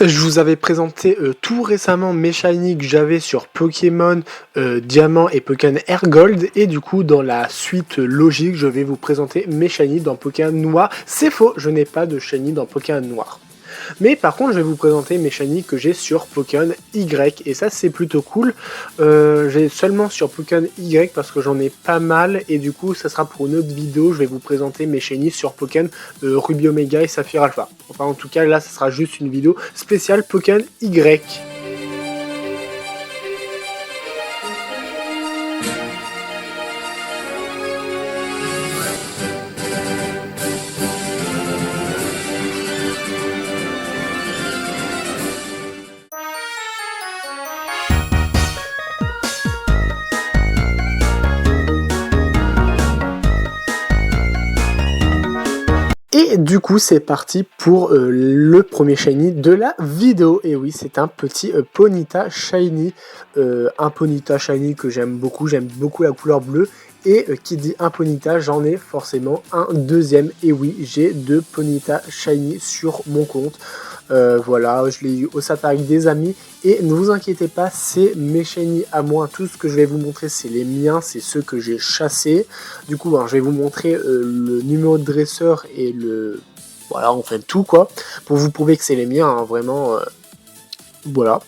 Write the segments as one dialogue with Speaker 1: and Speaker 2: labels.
Speaker 1: Je vous avais présenté tout récemment mes shiny que j'avais sur Pokémon Diamant et Pokémon Air Gold, et du coup dans la suite logique je vais vous présenter mes shiny dans Pokémon Noir. C'est faux, je n'ai pas de shiny dans Pokémon Noir. Mais par contre je vais vous présenter mes shiny que j'ai sur Pokémon Y, et ça c'est plutôt cool. J'ai seulement sur Pokémon Y parce que j'en ai pas mal, et du coup ça sera pour une autre vidéo. Je vais vous présenter mes shiny sur Pokémon Ruby Omega et Saphir Alpha. Enfin en tout cas là ça sera juste une vidéo spéciale Pokémon Y. Et du coup c'est parti pour le premier shiny de la vidéo. Et oui, c'est un petit Ponyta shiny, un Ponyta shiny que j'aime beaucoup la couleur bleue. Et qui dit un Ponyta, j'en ai forcément un deuxième. Et oui, j'ai deux Ponyta shiny sur mon compte. Voilà, je l'ai eu au safari des amis. Et ne vous inquiétez pas, c'est mes shiny à moi. Tout ce que je vais vous montrer, c'est les miens, c'est ceux que j'ai chassés. Du coup, je vais vous montrer le numéro de dresseur et le... Voilà, on fait tout quoi, pour vous prouver que c'est les miens, hein, vraiment... Voilà.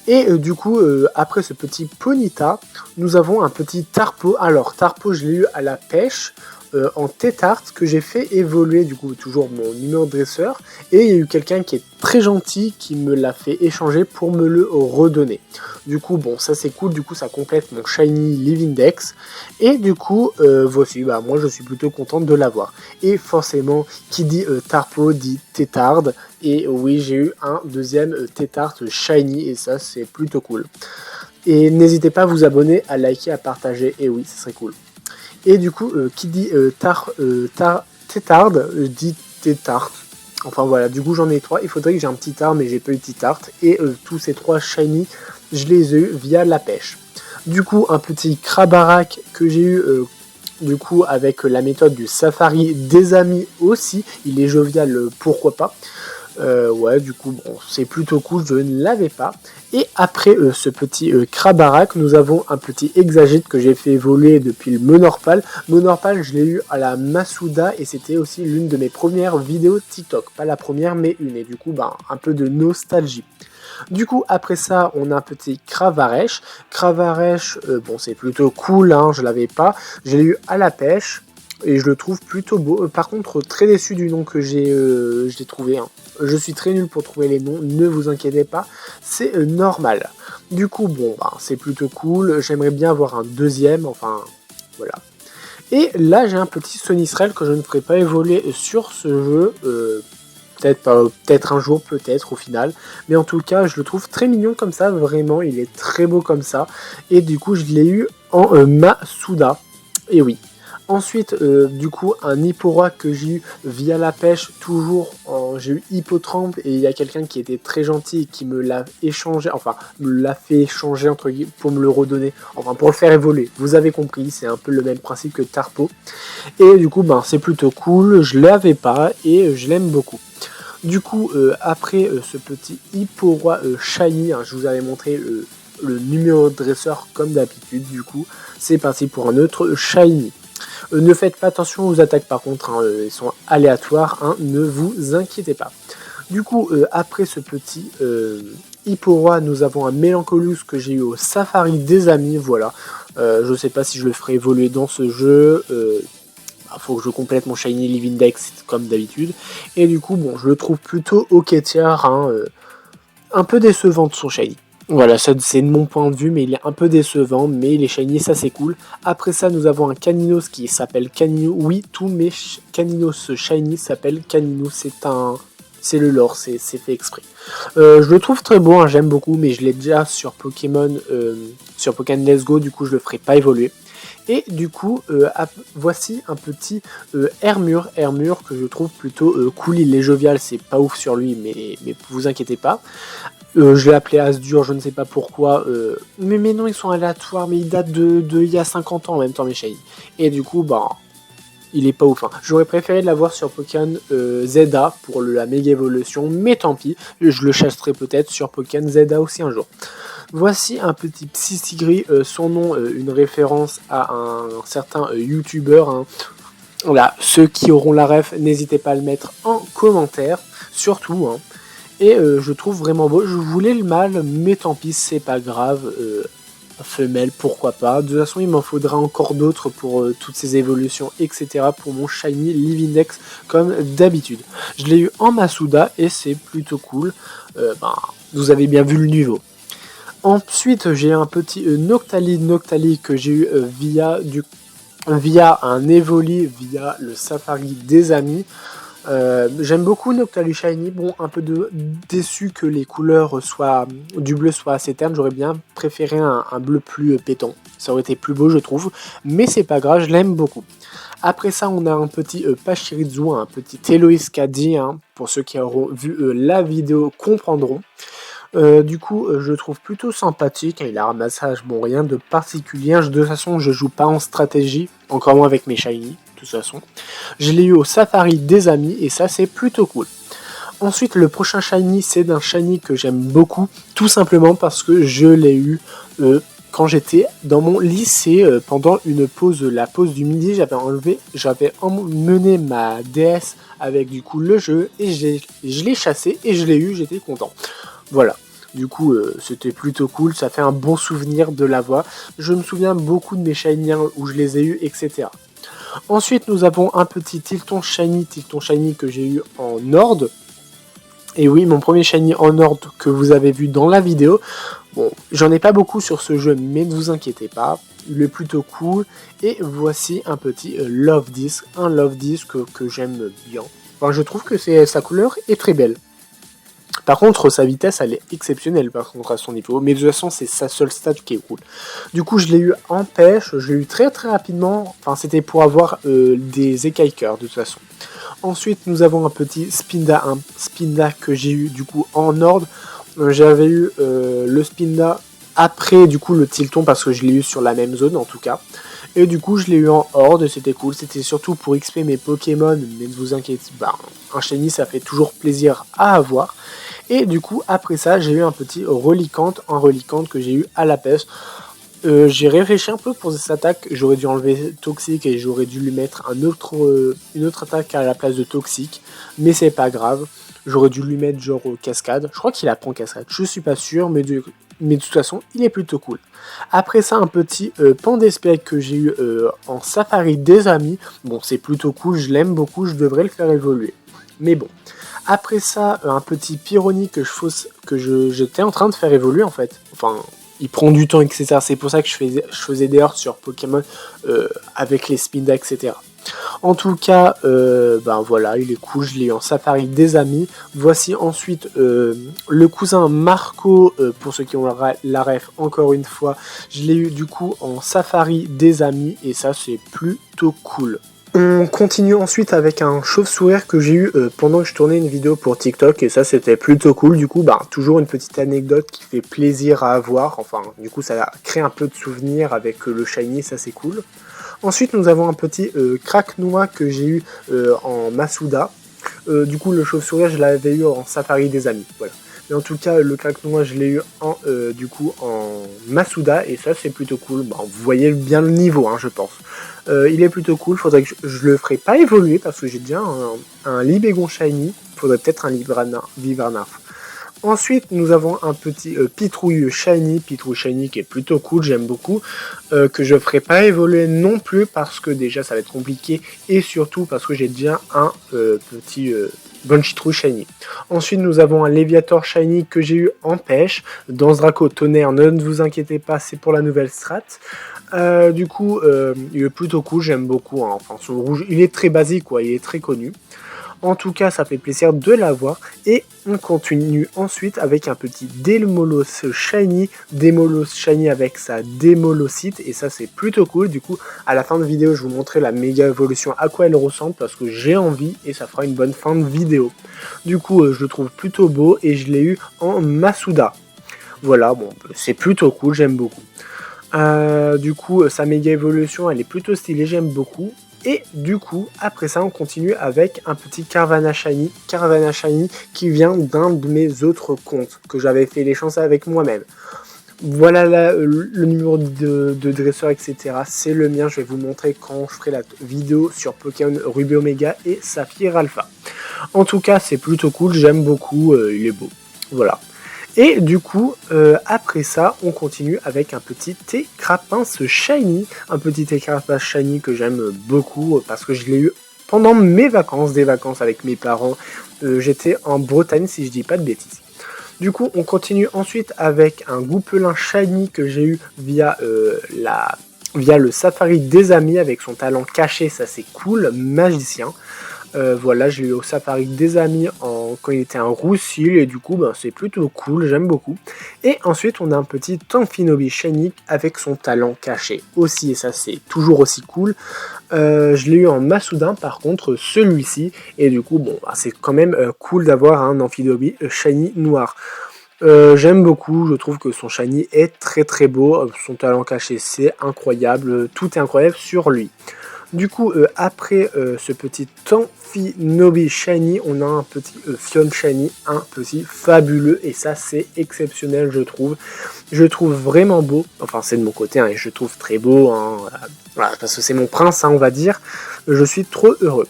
Speaker 1: Et du coup, après ce petit Ponyta, nous avons un petit Tarpo. Alors, Tarpo, je l'ai eu à la pêche en Tétart, que j'ai fait évoluer, du coup, toujours mon numéro de dresseur. Et il y a eu quelqu'un qui est très gentil qui me l'a fait échanger pour me le redonner. Du coup, bon, ça c'est cool, du coup, ça complète mon Shiny Livindex. Et du coup, voici, moi je suis plutôt contente de l'avoir. Et forcément, qui dit Tarpo dit Tétard. Et oui, j'ai eu un deuxième Tétart Shiny, et ça c'est plutôt cool. Et n'hésitez pas à vous abonner, à liker, à partager, et oui, ce serait cool. Et du coup, qui dit Tétard dit Tétart. Enfin voilà, du coup j'en ai 3. Il faudrait que j'ai un petit art, mais j'ai pas eu petit art. Et tous ces 3 shiny, je les ai eu via la pêche. Du coup, un petit Krabarak que j'ai eu du coup avec la méthode du safari des amis aussi. Il est jovial, pourquoi pas. Ouais, du coup, bon, c'est plutôt cool, je ne l'avais pas. Et après ce petit Krabarak, nous avons un petit Exagite que j'ai fait évoluer depuis le Monorpal. Monorpal, je l'ai eu à la Masuda, et c'était aussi l'une de mes premières vidéos TikTok. Pas la première, mais une, et du coup, un peu de nostalgie. Du coup, après ça, on a un petit Cravaresh. Cravaresh, bon, c'est plutôt cool, hein, je l'avais pas. Je l'ai eu à la pêche, et je le trouve plutôt beau. Par contre, très déçu du nom que j'ai trouvé, hein. Je suis très nul pour trouver les noms, ne vous inquiétez pas, c'est normal. Du coup, bon, c'est plutôt cool, j'aimerais bien avoir un deuxième, enfin, voilà. Et là, j'ai un petit Sonisrel que je ne ferai pas évoluer sur ce jeu, peut-être un jour, peut-être au final. Mais en tout cas, je le trouve très mignon comme ça, vraiment, il est très beau comme ça. Et du coup, je l'ai eu en Masuda, et oui. Ensuite, du coup, un Hipporoi que j'ai eu via la pêche, toujours j'ai eu Hippotrampe, et il y a quelqu'un qui était très gentil et qui me l'a échangé, enfin, me l'a fait échanger entre guillemets pour me le redonner, enfin pour le faire évoluer. Vous avez compris, c'est un peu le même principe que Tarpo. Et du coup, c'est plutôt cool, je l'avais pas et je l'aime beaucoup. Du coup, après ce petit Hipporoi shiny, je vous avais montré le numéro de dresseur comme d'habitude. Du coup, c'est parti pour un autre shiny. Ne faites pas attention aux attaques par contre, ils sont aléatoires, ne vous inquiétez pas. Du coup, après ce petit Hipporoi, nous avons un Mélancolus que j'ai eu au safari des amis, voilà. Je sais pas si je le ferai évoluer dans ce jeu, faut que je complète mon Shiny Livindex comme d'habitude. Et du coup, bon, je le trouve plutôt ok tiers, un peu décevant de son Shiny. Voilà, ça c'est de mon point de vue, mais il est un peu décevant, mais il est shiny, ça c'est cool. Après ça, nous avons un Caninos qui s'appelle Canino. Oui, tous mes Caninos shiny s'appellent Canino, c'est le lore, c'est fait exprès. Je le trouve très beau, j'aime beaucoup, mais je l'ai déjà sur Pokémon Let's Go, du coup je le ferai pas évoluer. Et du coup, voici un petit Hermure que je trouve plutôt cool. Il est jovial, c'est pas ouf sur lui, mais vous inquiétez pas. Je l'ai appelé Asdur, je ne sais pas pourquoi. Mais mes noms ils sont aléatoires, mais ils datent de il y a 50 ans en même temps, mes shiny. Et du coup, il est pas ouf. Hein. J'aurais préféré l'avoir sur Pokémon Zeta pour la méga évolution, mais tant pis, je le chasserai peut-être sur Pokémon Zeta aussi un jour. Voici un petit Psystigris, son nom, une référence à un certain youtubeur. Hein. Voilà, ceux qui auront la ref, n'hésitez pas à le mettre en commentaire, surtout. Hein. Et je trouve vraiment beau. Je voulais le mâle, mais tant pis, c'est pas grave. Femelle, pourquoi pas. De toute façon, il m'en faudra encore d'autres pour toutes ces évolutions, etc. pour mon Shiny Livindex, comme d'habitude. Je l'ai eu en Masuda et c'est plutôt cool. Vous avez bien vu le niveau. Ensuite, j'ai un petit Noctali que j'ai eu via un Evoli, via le Safari des amis. J'aime beaucoup Noctali Shiny. Bon, un peu déçu que les couleurs du bleu soient assez ternes. J'aurais bien préféré un bleu plus pétant. Ça aurait été plus beau, je trouve. Mais c'est pas grave, je l'aime beaucoup. Après ça, on a un petit Pachirisu, un petit Eloise Kadi. Hein, pour ceux qui auront vu la vidéo comprendront. Du coup, je le trouve plutôt sympathique. Il a un ramassage, bon, rien de particulier. De toute façon, je joue pas en stratégie, encore moins avec mes shiny. De toute façon, je l'ai eu au Safari des amis et ça, c'est plutôt cool. Ensuite, le prochain shiny, c'est d'un shiny que j'aime beaucoup, tout simplement parce que je l'ai eu quand j'étais dans mon lycée pendant une pause, la pause du midi. J'avais emmené ma DS avec du coup le jeu et je l'ai chassé et je l'ai eu. J'étais content. Voilà, du coup c'était plutôt cool, ça fait un bon souvenir de l'avoir. Je me souviens beaucoup de mes shiny où je les ai eus, etc. Ensuite nous avons un petit Tilton Shiny que j'ai eu en Nord. Et oui, mon premier Shiny en Nord que vous avez vu dans la vidéo. Bon, j'en ai pas beaucoup sur ce jeu, mais ne vous inquiétez pas, il est plutôt cool. Et voici un petit Love Disc, un Love Disc que j'aime bien. Enfin, je trouve que sa couleur est très belle. Par contre, sa vitesse, elle est exceptionnelle par contre à son niveau. Mais de toute façon, c'est sa seule stat qui est cool. Du coup, je l'ai eu en pêche. Je l'ai eu très très rapidement. Enfin, c'était pour avoir des écailles-cœurs de toute façon. Ensuite, nous avons un petit Spinda. Un Spinda que j'ai eu du coup en ordre. J'avais eu le Spinda après du coup le Tilton parce que je l'ai eu sur la même zone en tout cas. Et du coup, je l'ai eu en horde, c'était cool. C'était surtout pour XP mes Pokémon, mais ne vous inquiétez pas, un shiny, ça fait toujours plaisir à avoir. Et du coup, après ça, j'ai eu un petit Reliquante, que j'ai eu à la pêche. J'ai réfléchi un peu pour cette attaque, j'aurais dû enlever Toxique et j'aurais dû lui mettre une autre attaque à la place de Toxique, mais c'est pas grave. J'aurais dû lui mettre genre Cascade, je crois qu'il apprend Cascade, je suis pas sûr, mais de toute façon, il est plutôt cool. Après ça, un petit Pandespec que j'ai eu en Safari des amis. Bon, c'est plutôt cool, je l'aime beaucoup, je devrais le faire évoluer. Mais bon. Après ça, un petit Pyrrhonic que j'étais en train de faire évoluer en fait. Enfin, il prend du temps, etc. C'est pour ça que je faisais des heures sur Pokémon avec les Spinda, etc. En tout cas, voilà, il est cool, je l'ai eu en Safari des amis. Voici ensuite le cousin Marco, pour ceux qui ont la ref, encore une fois. Je l'ai eu du coup en Safari des amis, et ça c'est plutôt cool. On continue ensuite avec un chauve-sourire que j'ai eu pendant que je tournais une vidéo pour TikTok, et ça c'était plutôt cool. Du coup, toujours une petite anecdote qui fait plaisir à avoir. Enfin, du coup, ça crée un peu de souvenirs avec le shiny, ça c'est cool. Ensuite, nous avons un petit Craquenois que j'ai eu en Masuda. Du coup, le chauve-sourire, je l'avais eu en Safari des amis. Voilà. Mais en tout cas, le Craquenois, je l'ai eu en Masuda, et ça, c'est plutôt cool. Vous voyez bien le niveau, hein, je pense. Il est plutôt cool. Faudrait que je le ferai pas évoluer parce que j'ai déjà un Libégon Shiny. Faudrait peut-être un Vivarnarf. Ensuite, nous avons un petit Pitrouille Shiny qui est plutôt cool, j'aime beaucoup, que je ne ferai pas évoluer non plus parce que déjà ça va être compliqué et surtout parce que j'ai déjà un petit Bonchitrouille Shiny. Ensuite, nous avons un Léviator Shiny que j'ai eu en pêche. Dans ce Draco Tonnerre, ne vous inquiétez pas, c'est pour la nouvelle strat. Du coup, il est plutôt cool, j'aime beaucoup. Hein. Enfin, son rouge, il est très basique, quoi, il est très connu. En tout cas, ça fait plaisir de l'avoir. Et on continue ensuite avec un petit Demolos Shiny. Demolos Shiny avec sa Démolocite. Et ça, c'est plutôt cool. Du coup, à la fin de vidéo, je vous montrerai la méga évolution à quoi elle ressemble. Parce que j'ai envie et ça fera une bonne fin de vidéo. Du coup, je le trouve plutôt beau. Et je l'ai eu en Masuda. Voilà, bon, c'est plutôt cool. J'aime beaucoup. Du coup, sa méga évolution, elle est plutôt stylée. J'aime beaucoup. Et du coup, après ça, on continue avec un petit Carvanha Shiny qui vient d'un de mes autres comptes, que j'avais fait les chances avec moi-même. Voilà le numéro de dresseur, etc. C'est le mien, je vais vous montrer quand je ferai la vidéo sur Pokémon Ruby Omega et Saphir Alpha. En tout cas, c'est plutôt cool, j'aime beaucoup, il est beau. Voilà. Et du coup, après ça, on continue avec un petit Técrapince Shiny. Un petit Técrapince Shiny que j'aime beaucoup parce que je l'ai eu pendant mes vacances, des vacances avec mes parents. J'étais en Bretagne si je dis pas de bêtises. Du coup, on continue ensuite avec un Goupelin Shiny que j'ai eu via le Safari des Amis avec son talent caché, ça c'est cool, magicien. Voilà, je l'ai eu au Safari des Amis quand il était un Roussil et du coup ben, c'est plutôt cool, j'aime beaucoup. Et ensuite on a un petit Tanfinobi Shiny avec son talent caché aussi et ça c'est toujours aussi cool. Je l'ai eu en Massoudin par contre celui-ci et du coup bon bah, c'est quand même cool d'avoir un Amphinobi Shiny noir. J'aime beaucoup, je trouve que son shiny est très très beau, son talent caché c'est incroyable, tout est incroyable sur lui. Du coup, après ce petit Tanfinobi Shiny, on a un petit Fion Shiny, un petit fabuleux, et ça c'est exceptionnel je trouve. Je trouve vraiment beau, enfin c'est de mon côté, hein, et je trouve très beau, hein, voilà, parce que c'est mon prince, hein, on va dire, je suis trop heureux.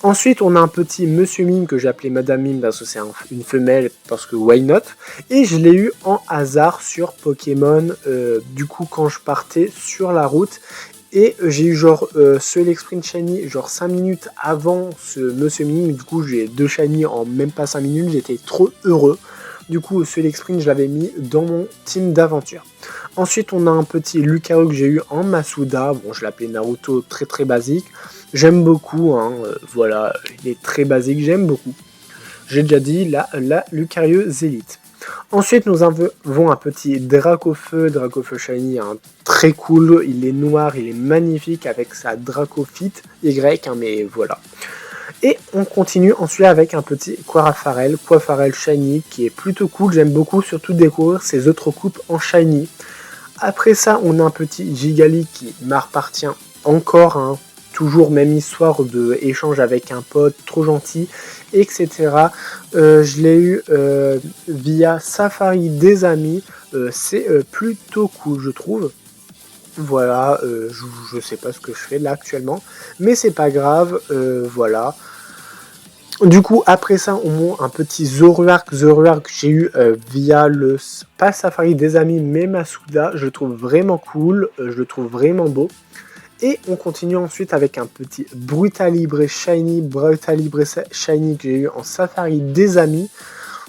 Speaker 1: Ensuite, on a un petit Monsieur Mime que j'ai appelé Madame Mime parce que c'est une femelle, parce que why not. Et je l'ai eu en hasard sur Pokémon, du coup quand je partais sur la route. Et j'ai eu genre ce Sprint Shiny genre 5 minutes avant ce Monsieur Mime. Du coup j'ai 2 Shiny en même pas 5 minutes, j'étais trop heureux. Du coup ce Sprint je l'avais mis dans mon team d'aventure. Ensuite on a un petit Lucario que j'ai eu en Masouda. Bon je l'appelais Naruto, très très basique. J'aime beaucoup, hein, voilà, il est très basique, j'aime beaucoup. J'ai déjà dit la Lucario Zélite. Ensuite, nous avons un petit Dracofeu Shiny, hein, très cool, il est noir, il est magnifique avec sa Dracofite Y, hein, mais voilà. Et on continue ensuite avec un petit Quafarel Shiny qui est plutôt cool, j'aime beaucoup surtout découvrir ses autres coupes en Shiny. Après ça, on a un petit Gigali qui m'appartient encore, hein, toujours même histoire de échange avec un pote trop gentil, etc. Je l'ai eu via Safari des Amis, c'est plutôt cool je trouve. Voilà, je sais pas ce que je fais là actuellement, mais c'est pas grave, voilà. Du coup, après ça, on a un petit Zoroark que j'ai eu via le pas Safari des Amis, mais Masouda. Je le trouve vraiment cool, je le trouve vraiment beau. Et on continue ensuite avec un petit Brutalibre Shiny que j'ai eu en Safari des Amis.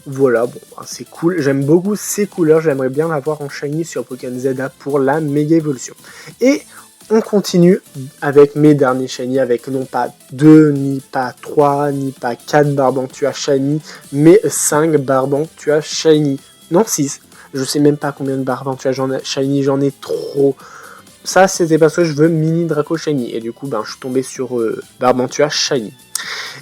Speaker 1: Voilà, bon, c'est cool, j'aime beaucoup ces couleurs, j'aimerais bien l'avoir en Shiny sur Pokémon ZA pour la méga évolution. Et on continue avec mes derniers Shiny, avec non pas 2, ni pas 3, ni pas 4 Barbantua Shiny, mais 5 Barbantua Shiny. Non, 6. Je sais même pas combien de Barbantua Shiny, j'en ai trop. Ça, c'était parce que je veux Mini Draco Shiny. Et du coup, ben, je suis tombé sur Barbantua Shiny.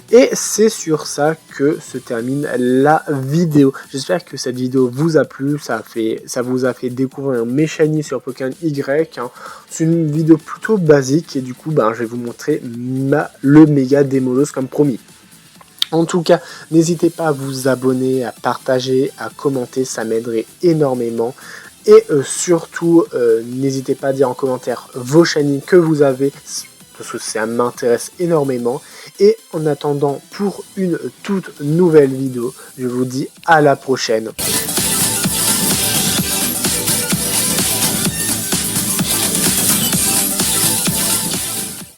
Speaker 1: Et c'est sur ça que se termine la vidéo. J'espère que cette vidéo vous a plu. Ça vous a fait découvrir mes Shiny sur Pokémon Y. Hein. C'est une vidéo plutôt basique. Et du coup, ben, je vais vous montrer le méga Démolos comme promis. En tout cas, n'hésitez pas à vous abonner, à partager, à commenter. Ça m'aiderait énormément. Et surtout, n'hésitez pas à dire en commentaire vos Shiny que vous avez, parce que ça m'intéresse énormément. Et en attendant, pour une toute nouvelle vidéo, je vous dis à la prochaine.